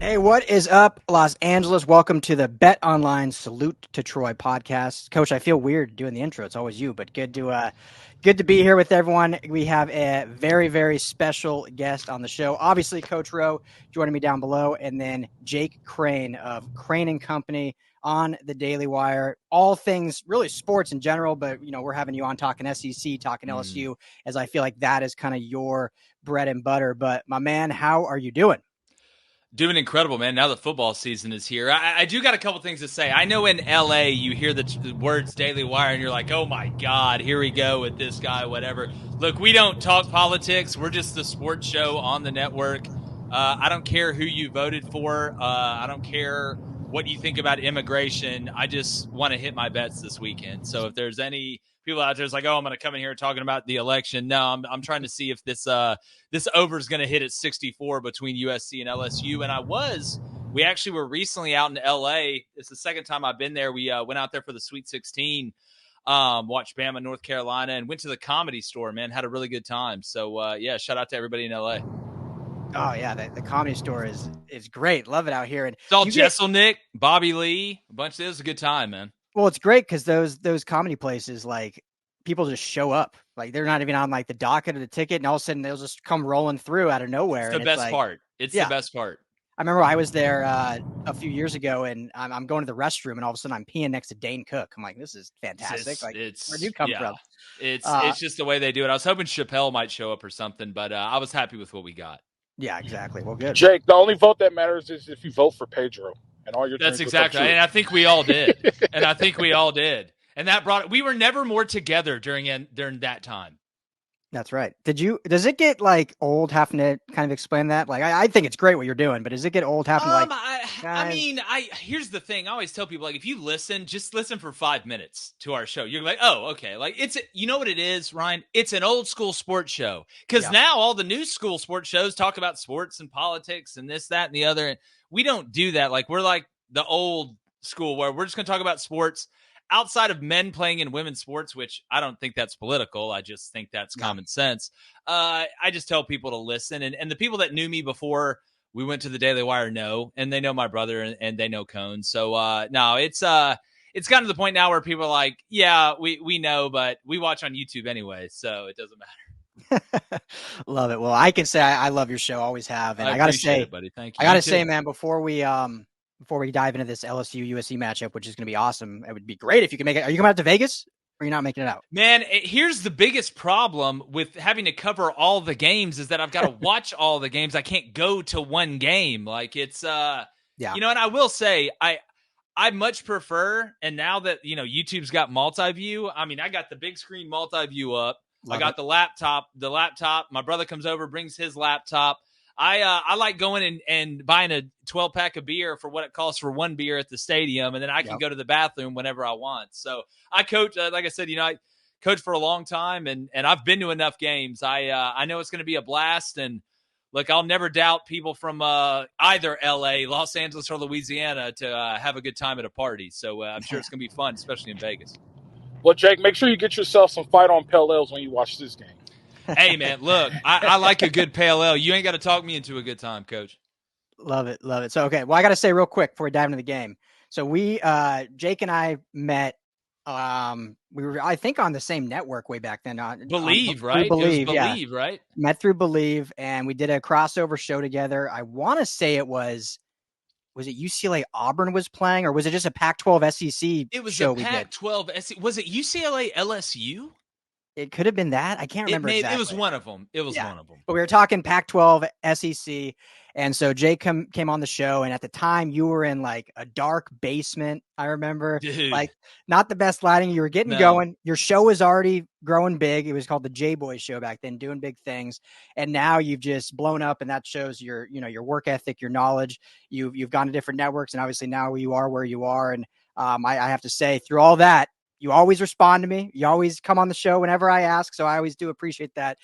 Hey, what is up, Los Angeles? Welcome to the Bet Online Salute to Troy podcast. Coach, I feel weird doing the intro. It's always you, but good to be here with everyone. We have a very, very special guest on the show. Obviously, Coach Rowe joining me down below, and then Jake Crain of Crain and Company on the Daily Wire. All things really sports in general, but we're having you on talking SEC, talking LSU, as I feel like that is kind of your bread and butter. But my man, how are you doing? Doing incredible, man. Now that football season is here, I do got a couple things to say. I know in LA you hear the words Daily Wire and you're like, oh my God, here we go with this guy, whatever. Look, we don't talk politics. We're just the sports show on the network. I don't care who you voted for. I don't care what you think about immigration. I just want to hit my bets this weekend. So if there's any people out there like, oh, I'm going to come in here talking about the election. No, I'm trying to see if this over is going to hit at 64 between USC and LSU. And we actually were recently out in LA. It's the second time I've been there. We went out there for the Sweet 16, watched Bama, North Carolina, and went to the Comedy Store, man. Had a really good time. So, yeah, shout out to everybody in LA. Oh, yeah, the Comedy Store is great. Love it out here. And it's all Jesselnick, Bobby Lee, a bunch of it. It was a good time, man. Well, it's great because those comedy places, like, people just show up. Like, they're not even on like the docket of the ticket, and all of a sudden they'll just come rolling through out of nowhere. It's the best part. It's the best part. I remember I was there a few years ago, and I'm going to the restroom, and all of a sudden I'm peeing next to Dane Cook. I'm like, this is fantastic. Where'd you come from? It's just the way they do it. I was hoping Chappelle might show up or something, but I was happy with what we got. Yeah, exactly. Well, good. Jake, the only vote that matters is if you vote for Pedro. And all your That's exactly. And I think we all did. And that we were never more together during that time. That's right. Does it get like old having to kind of explain that? Like, I think it's great what you're doing, but does it get old having here's the thing. I always tell people, like, if you just listen for 5 minutes to our show. You're like, oh, okay. Like, you know what it is, Ryan? It's an old school sports show. Because now all the new school sports shows talk about sports and politics and this, that, and the other. And we don't do that. Like, we're like the old school where we're just going to talk about sports outside of men playing in women's sports, which I don't think that's political. I just think that's common sense. I just tell people to listen. And the people that knew me before we went to the Daily Wire know, and they know my brother and they know Cone. So, no, it's gotten to the point now where people are like, yeah, we know, but we watch on YouTube anyway, so it doesn't matter. Love it. Well, I can say I love your show, always have, and I gotta say, buddy, thank you. I gotta say, man, before we dive into this LSU USC matchup, which is gonna be awesome, it would be great if you can make it. Are you coming out to Vegas, or are you not making it out? Man, here's the biggest problem with having to cover all the games is that I've got to watch all the games. I can't go to one game. Like, it's and I will say I much prefer, and now that YouTube's got multi-view, I mean, I got the big screen multi-view up. I got the laptop. My brother comes over, brings his laptop. I like going and buying a 12-pack of beer for what it costs for one beer at the stadium, and then I can go to the bathroom whenever I want. So I coach, like I said, I coached for a long time, and I've been to enough games. I know it's going to be a blast, and look, I'll never doubt people from either L.A., Los Angeles, or Louisiana to have a good time at a party. So I'm sure it's going to be fun, especially in Vegas. Well, Jake, make sure you get yourself some Fight on Pale Ales when you watch this game. Hey, man, look, I like a good pale ale. You ain't got to talk me into a good time, Coach. Love it. So, okay, well, I got to say real quick before we dive into the game. So Jake and I met, we were, I think, on the same network way back then. Believe, right? Believe, Believe, right? Met through Believe, and we did a crossover show together. I want to say it was it UCLA Auburn was playing, or was it just a Pac-12 SEC It was show a Pac-12 SEC. Was it UCLA LSU? It could have been that. I can't remember exactly. It was one of them. One of them. But we were talking Pac-12 SEC, and so Jake came on the show, and at the time you were in like a dark basement. I remember, Dude. Like, not the best lighting. You were getting going. Your show was already growing big. It was called the J-Boy Show back then, doing big things. And now you've just blown up, and that shows your work ethic, your knowledge. You've gone to different networks, and obviously now you are where you are. And I have to say, through all that, you always respond to me. You always come on the show whenever I ask. So I always do appreciate that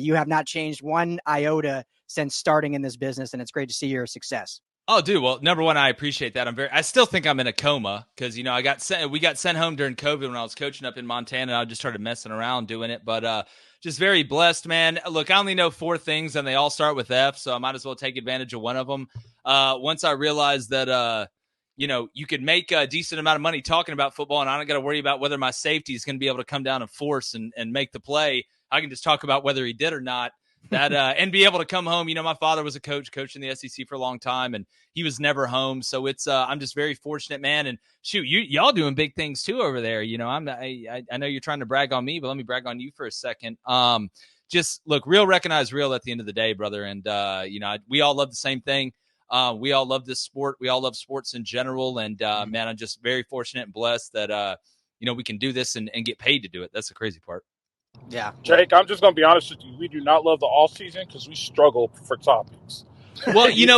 you have not changed one iota since starting in this business. And it's great to see your success. Oh, dude. Well, number one, I appreciate that. I still think I'm in a coma because, we got sent home during COVID when I was coaching up in Montana, and I just started messing around doing it. But just very blessed, man. Look, I only know 4 things, and they all start with F, so I might as well take advantage of one of them. once I realized that, you could make a decent amount of money talking about football, and I don't got to worry about whether my safety is going to be able to come down and force and make the play. I can just talk about whether he did or not. And be able to come home. My father was a coach in the SEC for a long time, and he was never home. So it's I'm just very fortunate, man. And shoot, y'all doing big things too over there. I know you're trying to brag on me, but let me brag on you for a second. Just look, real recognize real at the end of the day, brother. And we all love the same thing. We all love this sport. We all love sports in general. And man, I'm just very fortunate and blessed that we can do this and get paid to do it. That's the crazy part. Yeah, Jake, I'm just going to be honest with you. We do not love the off season because we struggle for topics. Well, here's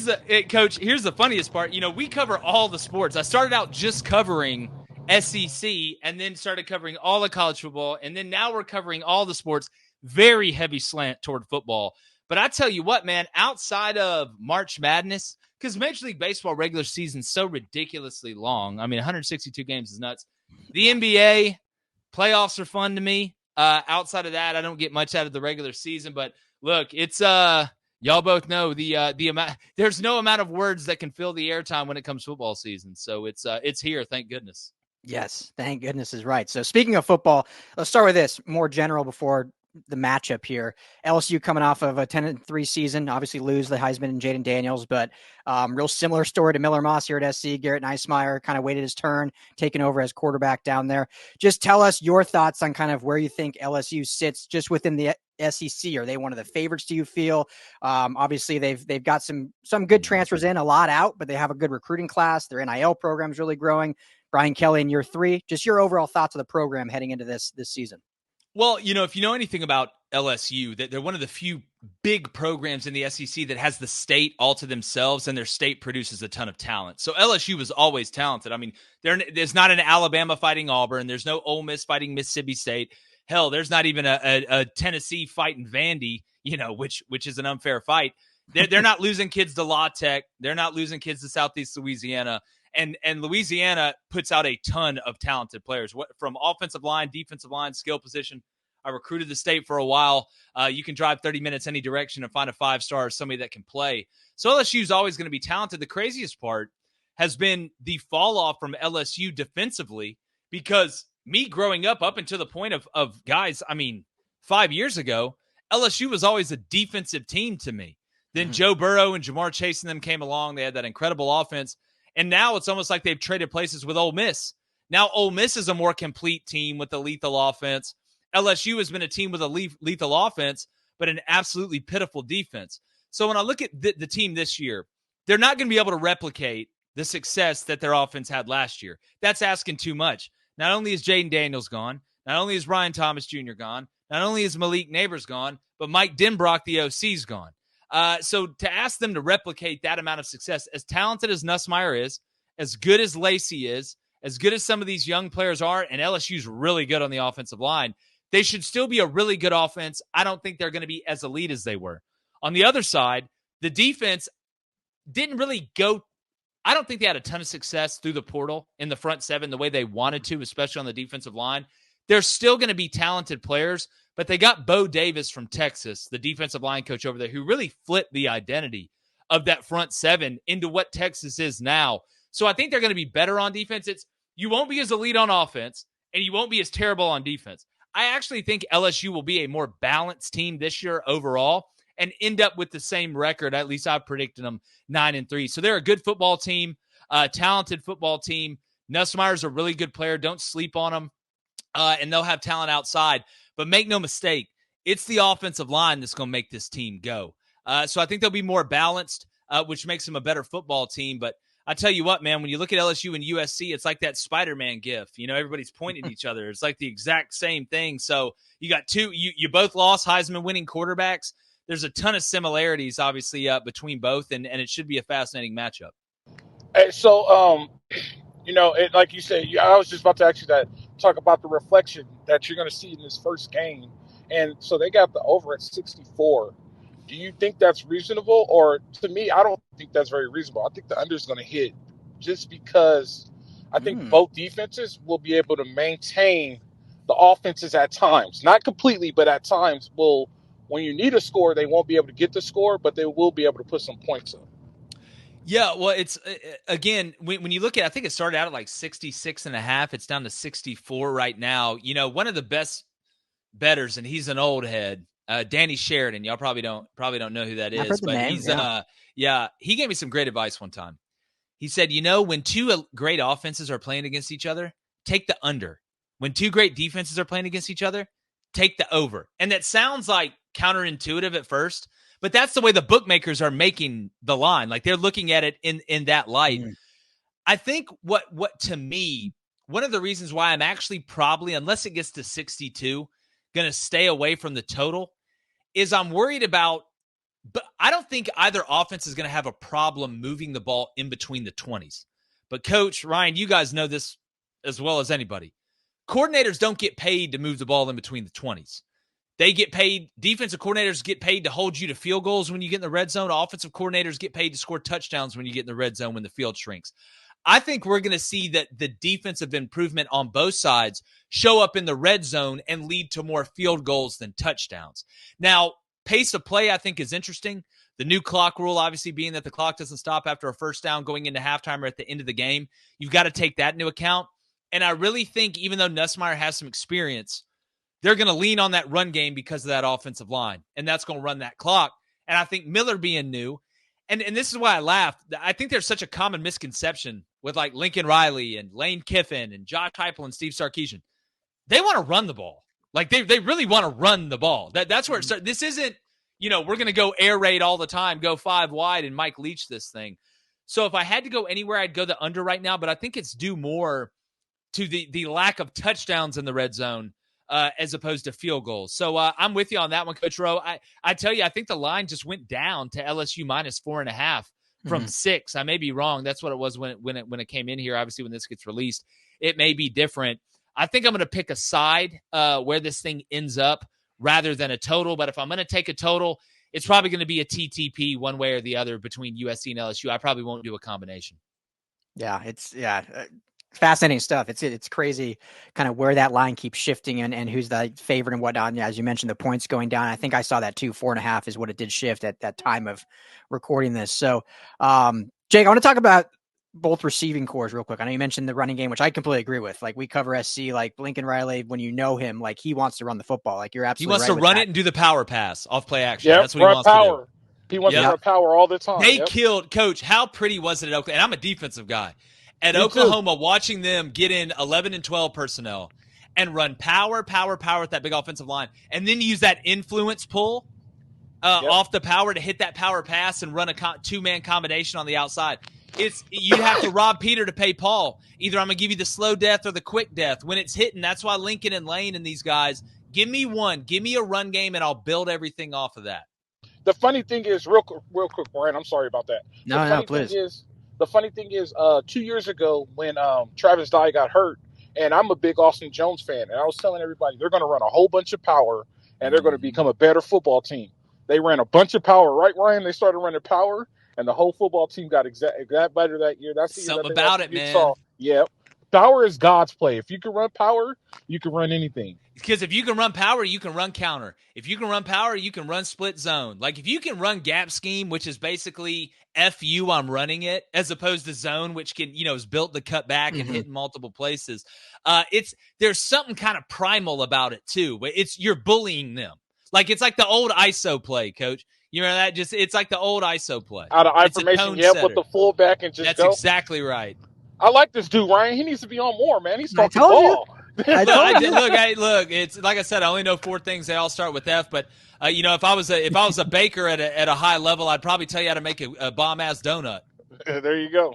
the funniest part. We cover all the sports. I started out just covering SEC and then started covering all of college football. And then now we're covering all the sports, very heavy slant toward football. But I tell you what, man, outside of March Madness, because Major League Baseball regular season's so ridiculously long. I mean, 162 games is nuts. The NBA playoffs are fun to me. Outside of that, I don't get much out of the regular season. But look, it's y'all both know the amount. There's no amount of words that can fill the airtime when it comes to football season. So it's here, thank goodness. Yes, thank goodness is right. So speaking of football, let's start with this more general before the matchup here. LSU coming off of a 10-3 season, obviously lose the Heisman and Jaden Daniels, but real similar story to Miller Moss here at SC. Garrett Neismeyer kind of waited his turn, taking over as quarterback down there. Just tell us your thoughts on kind of where you think LSU sits just within the SEC. Are they one of the favorites, do you feel? Obviously they've got some good transfers in, a lot out, but they have a good recruiting class. Their NIL program is really growing. Brian Kelly in year 3, just your overall thoughts of the program heading into this season. Well, if you know anything about LSU, that they're one of the few big programs in the SEC that has the state all to themselves, and their state produces a ton of talent. So LSU was always talented. I mean, there's not an Alabama fighting Auburn. There's no Ole Miss fighting Mississippi State. Hell, there's not even a Tennessee fighting Vandy, which is an unfair fight. They're not losing kids to La Tech. They're not losing kids to Southeast Louisiana. And Louisiana puts out a ton of talented players from offensive line, defensive line, skill position. I recruited the state for a while. You can drive 30 minutes any direction and find a 5-star or somebody that can play. So LSU is always going to be talented. The craziest part has been the fall off from LSU defensively, because me growing up until the point of guys, 5 years ago, LSU was always a defensive team to me. Then Joe Burrow and Jamar Chase and them came along. They had that incredible offense. And now it's almost like they've traded places with Ole Miss. Now Ole Miss is a more complete team with a lethal offense. LSU has been a team with a lethal offense, but an absolutely pitiful defense. So when I look at the team this year, they're not going to be able to replicate the success that their offense had last year. That's asking too much. Not only is Jaden Daniels gone, not only is Ryan Thomas Jr. gone, not only is Malik Neighbors gone, but Mike Denbrock, the OC's gone. So to ask them to replicate that amount of success, as talented as Nussmeier is, as good as Lacey is, as good as some of these young players are, and LSU's really good on the offensive line, they should still be a really good offense. I don't think they're going to be as elite as they were. On the other side, the defense didn't really go – I don't think they had a ton of success through the portal in the front seven the way they wanted to, especially on the defensive line. They're still going to be talented players, but they got Bo Davis from Texas, the defensive line coach over there, who really flipped the identity of that front seven into what Texas is now. So I think they're going to be better on defense. You won't be as elite on offense, and you won't be as terrible on defense. I actually think LSU will be a more balanced team this year overall and end up with the same record. At least I've predicted them 9-3. So they're a good football team, talented football team. Nussmeier's a really good player. Don't sleep on him. And they'll have talent outside. But make no mistake, it's the offensive line that's going to make this team go. So I think they'll be more balanced, which makes them a better football team. But I tell you what, man, when you look at LSU and USC, it's like that Spider-Man gif. Everybody's pointing at each other. It's like the exact same thing. So you got you both lost Heisman winning quarterbacks. There's a ton of similarities, obviously, between both, and it should be a fascinating matchup. Hey, so, like you said, I was just about to ask you that, talk about the reflection that you're going to see in this first game. And so they got the over at 64. Do you think that's reasonable? Or to me, I don't think that's very reasonable. I think the under is going to hit just because I think both defenses will be able to maintain the offenses at times. Not completely, but at times will when you need a score, they won't be able to get the score, but they will be able to put some points up. Yeah, well, it's again, when you look at, I think it started out at like 66.5. It's down to 64 right now. You know, one of the best bettors, and he's an old head, Danny Sheridan. Y'all probably don't know who that I've is, heard the but name, he's he gave me some great advice one time. He said, you know, when two great offenses are playing against each other, take the under. When two great defenses are playing against each other, take the over. And that sounds like counterintuitive at first, but that's the way the bookmakers are making the line. Like they're looking at it in that light. Mm-hmm. I think what to me, one of the reasons why I'm actually probably, unless it gets to 62, going to stay away from the total is I'm worried about, but I don't think either offense is going to have a problem moving the ball in between the 20s. But Coach Ryan, you guys know this as well as anybody. Coordinators don't get paid to move the ball in between the 20s. They get paid, defensive coordinators get paid to hold you to field goals when you get in the red zone. Offensive coordinators get paid to score touchdowns when you get in the red zone when the field shrinks. I think we're going to see that the defensive improvement on both sides show up in the red zone and lead to more field goals than touchdowns. Now, pace of play, I think, is interesting. The new clock rule, obviously, being that the clock doesn't stop after a first down going into halftime or at the end of the game. You've got to take that into account. And I really think, even though Nussmeier has some experience, they're going to lean on that run game because of that offensive line, and that's going to run that clock. And I think Miller being new, and this is why I laugh, I think there's such a common misconception with like Lincoln Riley and Lane Kiffin and Josh Heupel and Steve Sarkisian. They want to run the ball. Like they really want to run the ball. That's where it starts. This isn't, we're going to go air raid all the time, go 5 wide and Mike Leach this thing. So if I had to go anywhere, I'd go the under right now, but I think it's due more to the lack of touchdowns in the red zone as opposed to field goals. So I'm with you on that one, Coach Rowe. I tell you, I think the line just went down to LSU minus 4.5 from 6. I may be wrong. That's what it was when it came in here. Obviously, when this gets released, it may be different. I think I'm going to pick a side where this thing ends up rather than a total. But if I'm going to take a total, it's probably going to be a TTP one way or the other between USC and LSU. I probably won't do a combination. Yeah, it's fascinating stuff. It's crazy kind of where that line keeps shifting and who's the favorite and whatnot. And as you mentioned, the points going down. I think I saw that too. 4.5 is what it did shift at that time of recording this. So, Jake, I want to talk about both receiving cores real quick. I know you mentioned the running game, which I completely agree with. Like we cover SC, like Lincoln Riley, when you know him, like he wants to run the football. Like you're absolutely right. He wants to run it and do the power pass off play action. Yep, that's what he wants power. to do. He wants to run power all the time. They killed, Coach, how pretty was it at Oklahoma? And I'm a defensive guy. At Oklahoma, watching them get in 11 and 12 personnel and run power with that big offensive line, and then use that influence pull off the power to hit that power pass and run a two-man combination on the outside. You have to rob Peter to pay Paul. Either I'm going to give you the slow death or the quick death. When it's hitting, that's why Lincoln and Lane and these guys, give me a run game, and I'll build everything off of that. The funny thing is, real quick, Brian, I'm sorry about that. No, please. The funny thing is, 2 years ago when Travis Dye got hurt, and I'm a big Austin Jones fan, and I was telling everybody they're going to run a whole bunch of power, and they're going to become a better football team. They ran a bunch of power, right, Ryan? They started running power, and the whole football team got better that year. That's the something about it, man. Yeah, power is God's play. If you can run power, you can run anything. Because if you can run power, you can run counter. If you can run power, you can run split zone. Like if you can run gap scheme, which is basically FU, I'm running it, as opposed to zone, which can, is built to cut back and hit in multiple places. There's something kind of primal about it too. You're bullying them. Like it's like the old ISO play, Coach. You remember that? It's like the old ISO play. Out of I-formation, with the fullback and just That's exactly right. I like this dude, Ryan. He needs to be on more, man. He's talking ball. Look, it's like I said, I only know 4 things. They all start with F. But if I was a baker at a high level, I'd probably tell you how to make a bomb ass donut. There you go.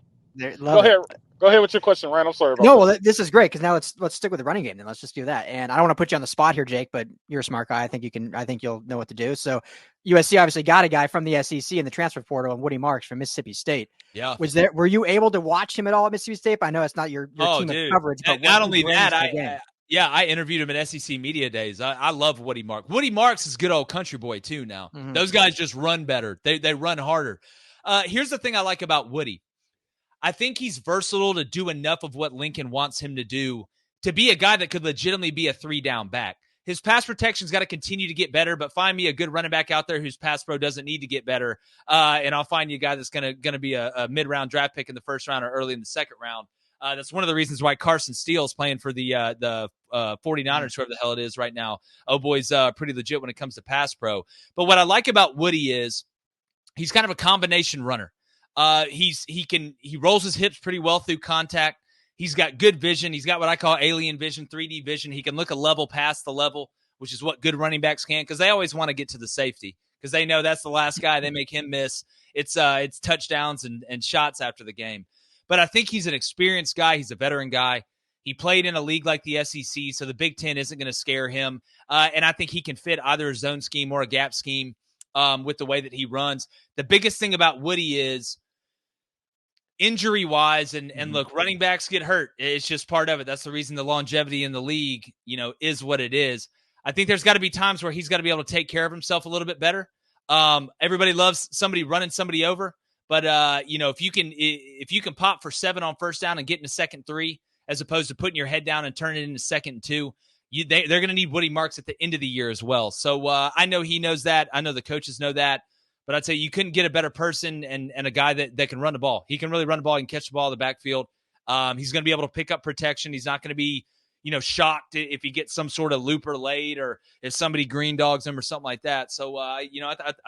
Go ahead with your question, Ryan. I'm sorry about that. No, well, this is great because now let's stick with the running game. Then let's just do that. And I don't want to put you on the spot here, Jake, but you're a smart guy. I think you'll know what to do. So USC obviously got a guy from the SEC in the transfer portal, and Woody Marks from Mississippi State. Yeah. Were you able to watch him at all at Mississippi State? I know it's not your team of coverage, but not only that, I interviewed him at SEC Media Days. I love Woody Marks. Woody Marks is good old country boy too now. Mm-hmm. Those guys just run better. They run harder. Here's the thing I like about Woody. I think he's versatile to do enough of what Lincoln wants him to do to be a guy that could legitimately be a 3-down back. his pass protection's got to continue to get better, but find me a good running back out there whose pass pro doesn't need to get better, and I'll find you a guy that's going to be a mid-round draft pick in the first round or early in the second round. That's one of the reasons why Carson Steele's playing for the 49ers, whoever the hell it is right now. Oh, boy's pretty legit when it comes to pass pro. But what I like about Woody is he's kind of a combination runner. He rolls his hips pretty well through contact. He's got good vision. He's got what I call alien vision, 3D vision. He can look a level past the level, which is what good running backs can, because they always want to get to the safety because they know that's the last guy. They make him miss. It's touchdowns and shots after the game. But I think he's an experienced guy. He's a veteran guy. He played in a league like the SEC, so the Big Ten isn't going to scare him. And I think he can fit either a zone scheme or a gap scheme with the way that he runs. The biggest thing about Woody is injury-wise, and look, running backs get hurt. It's just part of it. That's the reason the longevity in the league, is what it is. I think there's got to be times where he's got to be able to take care of himself a little bit better. Everybody loves somebody running somebody over, but if you can pop for 7 on first down and get into second 3, as opposed to putting your head down and turning it into second 2, they're going to need Woody Marks at the end of the year as well. So I know he knows that. I know the coaches know that. But I'd say you couldn't get a better person and a guy that can run the ball. He can really run the ball and catch the ball in the backfield. He's going to be able to pick up protection. He's not going to be, shocked if he gets some sort of looper late or if somebody green dogs him or something like that. So, I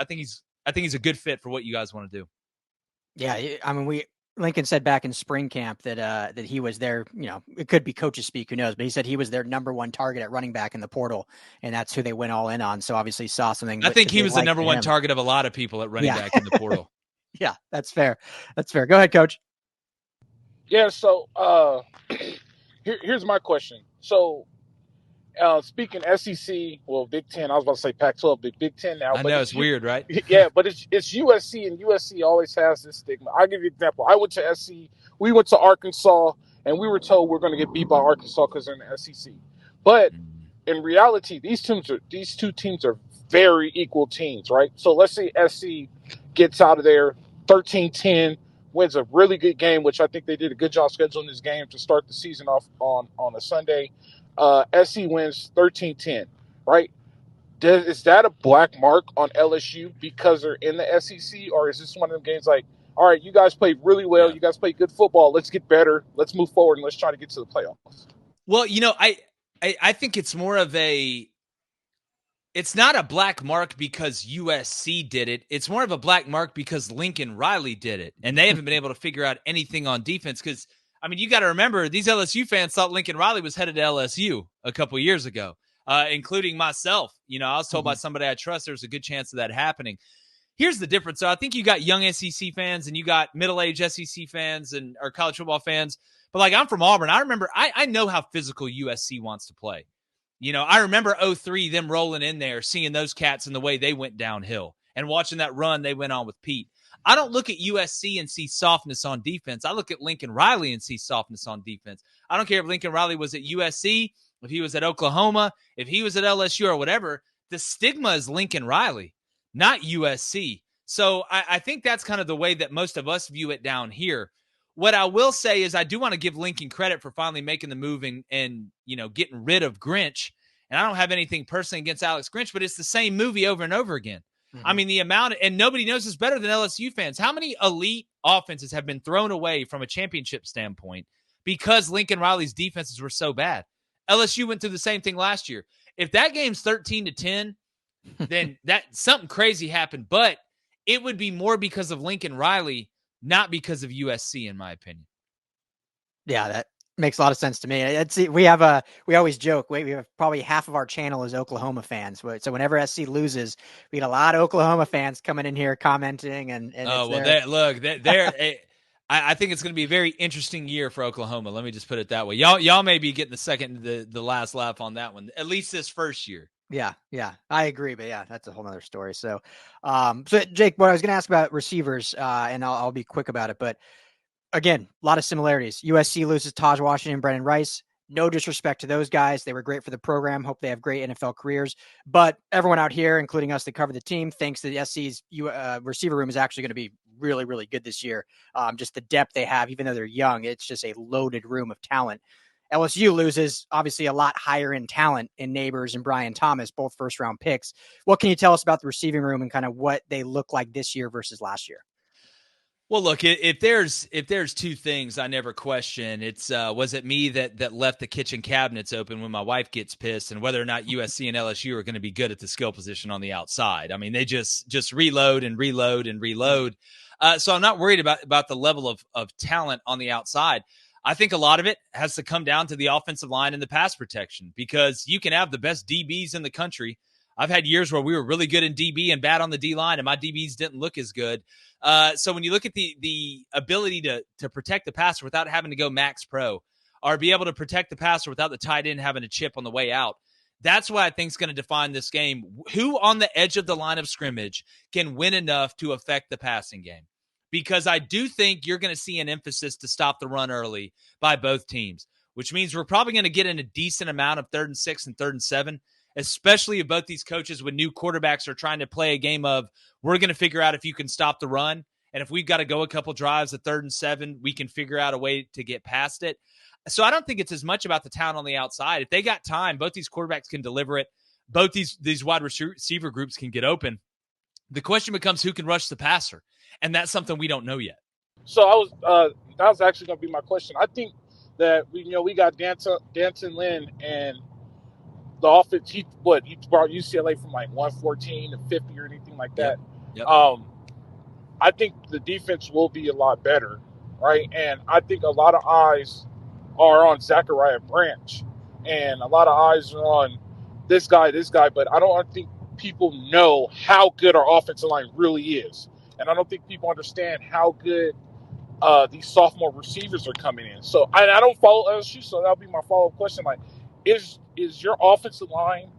think he's a good fit for what you guys want to do. Yeah, I mean, Lincoln said back in spring camp that he was their, it could be coaches speak, who knows, but he said he was their number one target at running back in the portal, and that's who they went all in on. So obviously saw something. I think he was the number one target of a lot of people at running back in the portal. Yeah, that's fair. That's fair. Go ahead, Coach. Yeah, so here's my question. So speaking SEC, well, Big Ten, I was about to say Pac-12, but Big Ten now. I know, it's weird, right? Yeah, but it's USC, and USC always has this stigma. I'll give you an example. I went to SC, we went to Arkansas, and we were told we're going to get beat by Arkansas because they're in the SEC. But in reality, these two teams are very equal teams, right? So let's say SC gets out of there 13-10, wins a really good game, which I think they did a good job scheduling this game to start the season off on a Sunday. SC wins 13-10, right? Is that a black mark on LSU because they're in the SEC, or is this one of them games like, all right, you guys played really well, you guys played good football, let's get better, let's move forward, and let's try to get to the playoffs? Well, I think it's more of it's not a black mark because USC did it. It's more of a black mark because Lincoln Riley did it, and they haven't been able to figure out anything on defense because, you got to remember, these LSU fans thought Lincoln Riley was headed to LSU a couple years ago, including myself. I was told by somebody I trust there's a good chance of that happening. Here's the difference. So I think you got young SEC fans and you got middle-aged SEC fans or college football fans. But, I'm from Auburn. I remember I know how physical USC wants to play. I remember 2003, them rolling in there, seeing those cats and the way they went downhill and watching that run they went on with Pete. I don't look at USC and see softness on defense. I look at Lincoln Riley and see softness on defense. I don't care if Lincoln Riley was at USC, if he was at Oklahoma, if he was at LSU or whatever. The stigma is Lincoln Riley, not USC. So I think that's kind of the way that most of us view it down here. What I will say is I do want to give Lincoln credit for finally making the move and getting rid of Grinch. And I don't have anything personally against Alex Grinch, but it's the same movie over and over again. The amount, and nobody knows this better than LSU fans. How many elite offenses have been thrown away from a championship standpoint because Lincoln Riley's defenses were so bad? LSU went through the same thing last year. If that game's 13-10, then that something crazy happened. But it would be more because of Lincoln Riley, not because of USC, in my opinion. Yeah, that makes a lot of sense to me. We always joke, we have probably half of our channel is Oklahoma fans. So whenever SC loses, we get a lot of Oklahoma fans coming in here commenting. I think it's going to be a very interesting year for Oklahoma. Let me just put it that way. Y'all may be getting the last laugh on that one, at least this first year. Yeah, I agree. But yeah, that's a whole nother story. So Jake, what I was going to ask about receivers, and I'll be quick about it, but again, a lot of similarities. USC loses Taj Washington and Brennan Rice. No disrespect to those guys. They were great for the program. Hope they have great NFL careers. But everyone out here, including us that cover the team, thinks that SC's receiver room is actually going to be really, really good this year. Just the depth they have, even though they're young, it's just a loaded room of talent. LSU loses obviously a lot higher in talent in Neighbors and Brian Thomas, both first-round picks. What can you tell us about the receiving room and kind of what they look like this year versus last year? Well, look, if there's two things I never question, it's was it me that left the kitchen cabinets open when my wife gets pissed, and whether or not USC and LSU are going to be good at the skill position on the outside. I mean, they just reload and reload and reload. So I'm not worried about the level of talent on the outside. I think a lot of it has to come down to the offensive line and the pass protection, because you can have the best DBs in the country. I've had years where we were really good in DB and bad on the D line, and my DBs didn't look as good. So when you look at the ability to protect the passer without having to go max pro, or be able to protect the passer without the tight end having a chip on the way out, that's what I think is going to define this game. Who on the edge of the line of scrimmage can win enough to affect the passing game? Because I do think you're going to see an emphasis to stop the run early by both teams, which means we're probably going to get in a decent amount of 3rd and 6 and 3rd and 7, especially if both these coaches with new quarterbacks are trying to play a game of, we're going to figure out if you can stop the run. And if we've got to go a couple drives at 3rd and 7, we can figure out a way to get past it. So I don't think it's as much about the talent on the outside. If they got time, both these quarterbacks can deliver it. Both these wide receiver groups can get open. The question becomes who can rush the passer. And that's something we don't know yet. So that was actually going to be my question. I think that we got Danton Lynn, and the offense. He brought UCLA from like 114 to 50 or anything like that. Yep. I think the defense will be a lot better, right? And I think a lot of eyes are on Zachariah Branch, and a lot of eyes are on this guy. But I don't think people know how good our offensive line really is. And I don't think people understand how good these sophomore receivers are coming in. So I don't follow LSU, so that'll be my follow-up question. Like, is your offensive line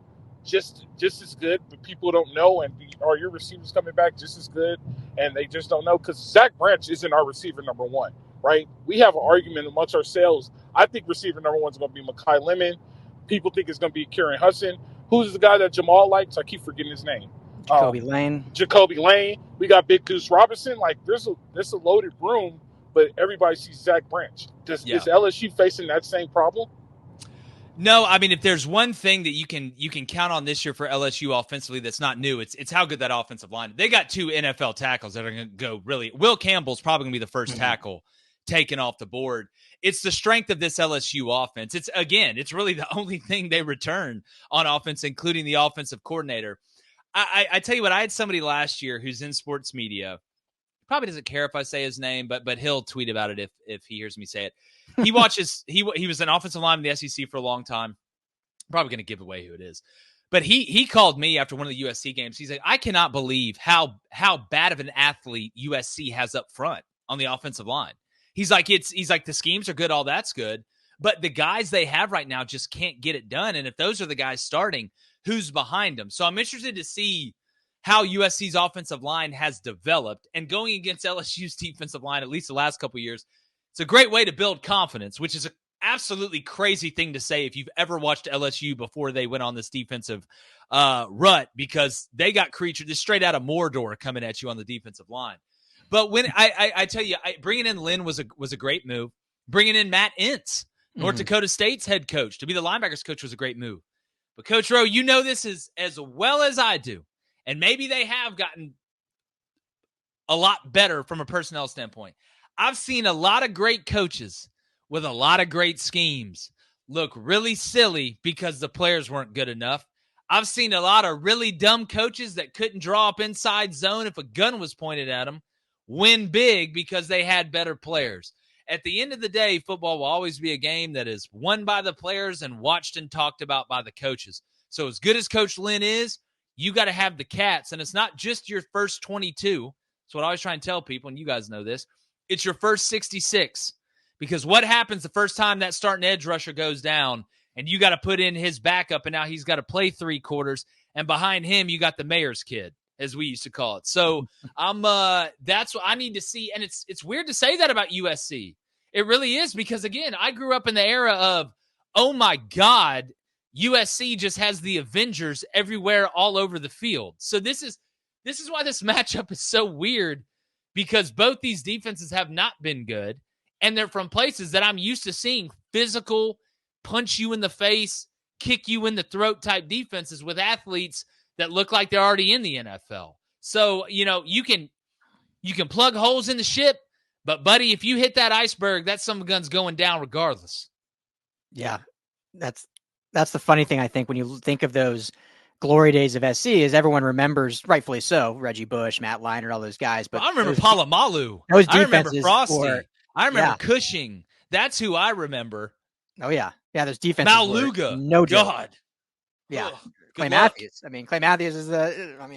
just as good, but people don't know? And are your receivers coming back just as good, and they just don't know? Because Zach Branch isn't our receiver number one, right? We have an argument amongst ourselves. I think receiver number one is going to be Mekhi Lemon. People think it's going to be Kieran Hudson. Who's the guy that Jamal likes? I keep forgetting his name. Jacoby Lane. We got Big Goose Robinson. Like, there's a loaded room, but everybody sees Zach Branch. Is LSU facing that same problem? No, I mean, if there's one thing that you can count on this year for LSU offensively that's not new, it's how good that offensive line. They got 2 NFL tackles that are going to go really. Will Campbell's probably going to be the first tackle taken off the board. It's the strength of this LSU offense. It's really the only thing they return on offense, including the offensive coordinator. I tell you what, I had somebody last year who's in sports media. Probably doesn't care if I say his name, but he'll tweet about it if he hears me say it. He watches. He was an offensive lineman in the SEC for a long time. Probably going to give away who it is, but he called me after one of the USC games. He's like, I cannot believe how bad of an athlete USC has up front on the offensive line. He's like the schemes are good, all that's good, but the guys they have right now just can't get it done. And if those are the guys starting, who's behind them? So I'm interested to see how USC's offensive line has developed, and going against LSU's defensive line, at least the last couple of years, it's a great way to build confidence, which is an absolutely crazy thing to say if you've ever watched LSU before they went on this defensive rut, because they got creatures just straight out of Mordor coming at you on the defensive line. But when I tell you, bringing in Lynn was a great move. Bringing in Matt Entz, North Dakota State's head coach, to be the linebackers coach was a great move. But Coach Rowe, you know this as well as I do. And maybe they have gotten a lot better from a personnel standpoint. I've seen a lot of great coaches with a lot of great schemes look really silly because the players weren't good enough. I've seen a lot of really dumb coaches that couldn't draw up inside zone if a gun was pointed at them win big because they had better players. At the end of the day, football will always be a game that is won by the players and watched and talked about by the coaches. So as good as Coach Lynn is, you got to have the cats, and it's not just your first 22. That's what I always try and tell people, and you guys know this. It's your first 66, because what happens the first time that starting edge rusher goes down and you got to put in his backup, and now he's got to play 3 quarters, and behind him you got the mayor's kid, as we used to call it. So that's what I need to see, and it's weird to say that about USC. It really is, because, again, I grew up in the era of, oh, my God, USC just has the Avengers everywhere all over the field. So this is why this matchup is so weird, because both these defenses have not been good, and they're from places that I'm used to seeing physical, punch you in the face, kick you in the throat type defenses with athletes that look like they're already in the NFL. So, you can plug holes in the ship, but buddy, if you hit that iceberg, that son of a gun's going down regardless. Yeah. That's the funny thing, I think, when you think of those glory days of SC, is everyone remembers, rightfully so, Reggie Bush, Matt Leinart, all those guys. But I remember Palomalu. Those defenses, I remember Frosty. I remember Cushing. That's who I remember. Oh, yeah. Yeah, those defenses Maluga. No joke. God. Yeah. Clay Matthews. Clay Matthews is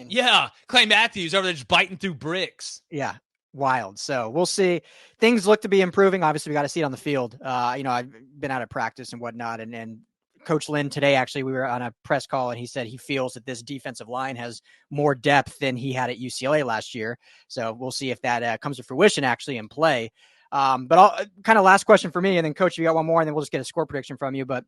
yeah, Clay Matthews over there just biting through bricks. Yeah. Wild. So we'll see. Things look to be improving. Obviously, we got to see it on the field. I've been out of practice and whatnot. And Coach Lynn today, actually, we were on a press call, and he said he feels that this defensive line has more depth than he had at UCLA last year. So we'll see if that comes to fruition actually in play. But I'll kind of last question for me, and then Coach, you got one more, and then we'll just get a score prediction from you. But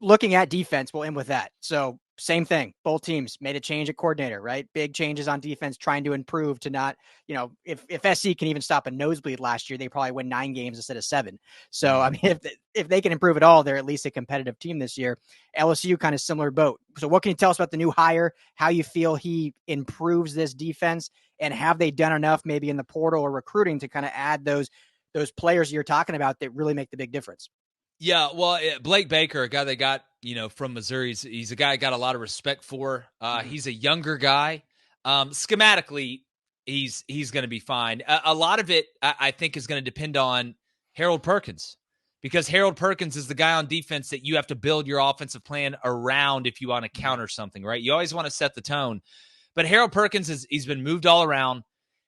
looking at defense, we'll end with that. So same thing. Both teams made a change at coordinator, right? Big changes on defense, trying to improve to not, if SC can even stop a nosebleed last year, they probably win 9 games instead of 7. So, I mean, if they can improve at all, they're at least a competitive team this year. LSU kind of similar boat. So what can you tell us about the new hire, how you feel he improves this defense, and have they done enough maybe in the portal or recruiting to kind of add those players you're talking about that really make the big difference? Yeah, well, Blake Baker, a guy they got, from Missouri, he's a guy I got a lot of respect for. He's a younger guy. Schematically, he's going to be fine. A lot of it, I think, is going to depend on Harold Perkins, because Harold Perkins is the guy on defense that you have to build your offensive plan around if you want to counter something, right? You always want to set the tone. But Harold Perkins, he's been moved all around.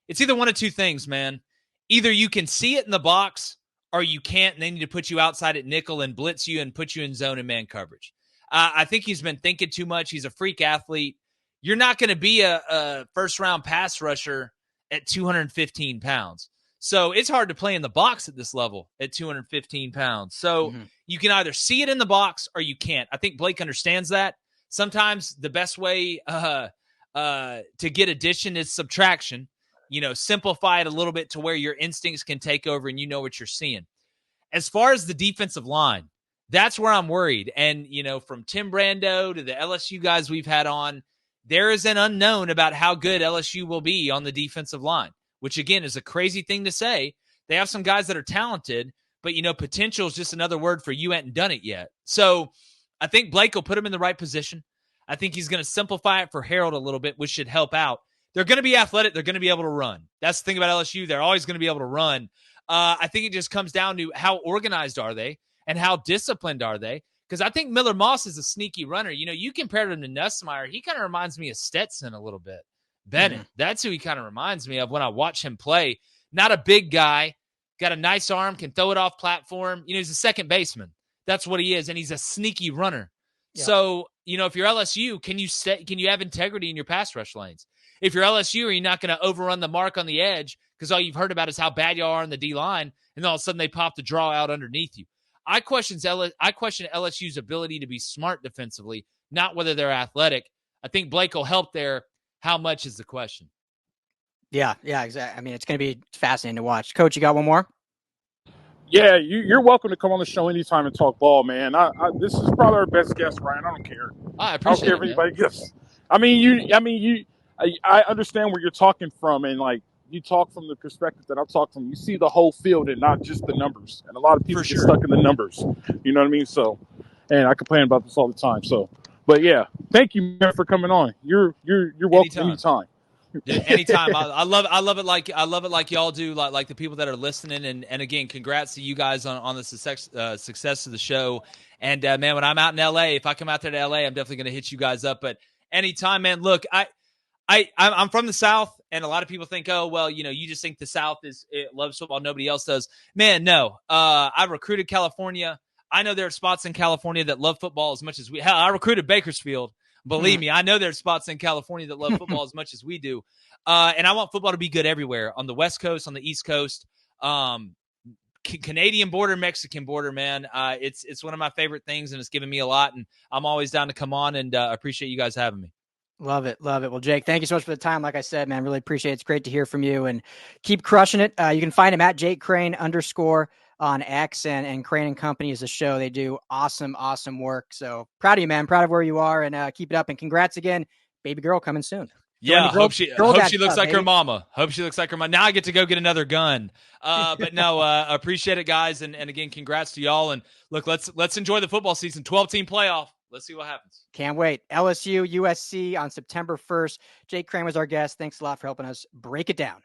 It's either one of two things, man. Either you can see it in the box, or you can't, and they need to put you outside at nickel and blitz you and put you in zone and man coverage. I think he's been thinking too much. He's a freak athlete. You're not going to be a first-round pass rusher at 215 pounds. So it's hard to play in the box at this level at 215 pounds. So you can either see it in the box or you can't. I think Blake understands that. Sometimes the best way to get addition is subtraction. Simplify it a little bit to where your instincts can take over and you know what you're seeing. As far as the defensive line, that's where I'm worried. And, from Tim Brando to the LSU guys we've had on, there is an unknown about how good LSU will be on the defensive line, which, again, is a crazy thing to say. They have some guys that are talented, but, potential is just another word for you hadn't done it yet. So I think Blake will put him in the right position. I think he's going to simplify it for Harold a little bit, which should help out. They're going to be athletic. They're going to be able to run. That's the thing about LSU. They're always going to be able to run. I think it just comes down to how organized are they and how disciplined are they? Because I think Miller Moss is a sneaky runner. You compared him to Nussmeier. He kind of reminds me of Stetson a little bit. Bennett. That's who he kind of reminds me of when I watch him play. Not a big guy. Got a nice arm. Can throw it off platform. He's a second baseman. That's what he is. And he's a sneaky runner. Yeah. So, if you're LSU, can you have integrity in your pass rush lanes? If you're LSU, are you not going to overrun the mark on the edge because all you've heard about is how bad you are on the D-line, and then all of a sudden they pop the draw out underneath you? I question LSU's ability to be smart defensively, not whether they're athletic. I think Blake will help there. How much is the question? Yeah, exactly. I mean, it's going to be fascinating to watch. Coach, you got one more? Yeah, you're welcome to come on the show anytime and talk ball, man. This is probably our best guest, Ryan. I don't care. I appreciate it. I don't care if anybody gets. I understand where you're talking from, and you talk from the perspective that I talk from. You see the whole field and not just the numbers. And a lot of people get stuck in the numbers. You know what I mean? So, and I complain about this all the time. So, but yeah, thank you, man, for coming on. You're welcome anytime. Anytime. I love it like y'all do, like the people that are listening. And again, congrats to you guys on the success of the show. And man, when I'm out in LA, if I come out there to LA, I'm definitely going to hit you guys up. But anytime, man, look, I'm from the South, and a lot of people think, oh, well, you just think the South loves football. Nobody else does. Man, no. I recruited California. I know there are spots in California that love football as much as we. Hell, I recruited Bakersfield. Believe me, I know there are spots in California that love football as much as we do. And I want football to be good everywhere, on the West Coast, on the East Coast, Canadian border, Mexican border, man. It's one of my favorite things, and it's given me a lot. And I'm always down to come on, and appreciate you guys having me. Love it. Well, Jake, thank you so much for the time. Like I said, man, really appreciate it. It's great to hear from you, and keep crushing it. You can find him at Jake Crain _ on X, and Crain and Company is a show. They do awesome work. So proud of you, man. Proud of where you are, and keep it up. And congrats again, baby girl coming soon. Yeah, hope she looks like her mama. Hope she looks like her mama. Now I get to go get another gun. But no, appreciate it, guys. And again, congrats to y'all. And look, let's enjoy the football season. 12-team playoff. Let's see what happens. Can't wait. LSU, USC on September 1st. Jake Crain was our guest. Thanks a lot for helping us break it down.